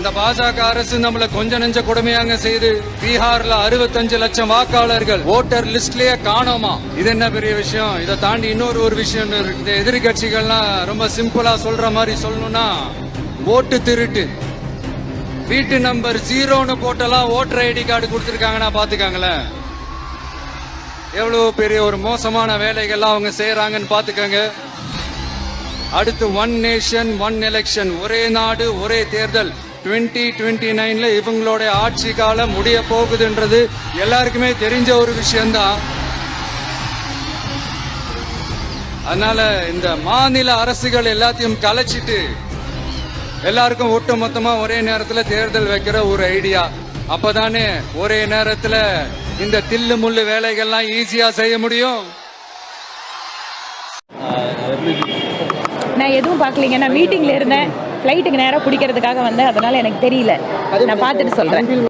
இந்த பாஜக அரசு நம்மள கொஞ்ச நெஞ்ச கொடுமையாங்க செய்து பீகார்ல 65 லட்சம் வாக்காளர்கள் ஓட்டர் லிஸ்ட்லயே காணோமா. இது என்ன பெரிய விஷயம்? இதை தாண்டி இன்னொரு விஷயம் இருக்கு. இந்த எதிர்கட்சிகள்லாம் ரொம்ப சிம்பிளா சொல்ற மாதிரி சொல்லணும்னா, ஓட்டு திருட்டு, வீட்டு நம்பர் 0ன்னு போட்டெல்லாம் ஓட்டர் ஐடி கார்டு கொடுத்திருக்காங்கன்னா பாத்துக்காங்களேன். எவ்வளவு பெரிய ஒரு மோசமான வேலைகள்லாம் அவங்க செய்யறாங்கன்னு பாத்துக்கங்க. அடுத்து ஒன் நேஷன் ஒன் எலெக்ஷன், ஒரே நாடு ஒரே தேர்தல். 2029ல இவங்களோட ஆட்சி காலம் முடிய போகுதுன்றது எல்லாருக்குமே தெரிஞ்ச ஒரு விஷயம்தான். அதனால இந்த மாநில அரசுகள் எல்லாத்தையும் கலைச்சிட்டு எல்லாருக்கும் ஒட்டு மொத்தமா ஒரே நேரத்துல தேர்தல் வைக்கிற ஒரு ஐடியா. அப்பதானே ஒரே நேரத்துல இந்த தில்லு முள்ளு வேலைகள்லாம் ஈஸியா செய்ய முடியும். நான் எதுவும் பார்க்கலீங்க. நான் மீட்டிங்ல இருந்தேன், ஃப்ளைட்டுக்கு நேரம் பிடிக்கிறதுக்காக வந்தேன். அதனால எனக்கு தெரியல. நான் பார்த்துட்டு சொல்றேன்.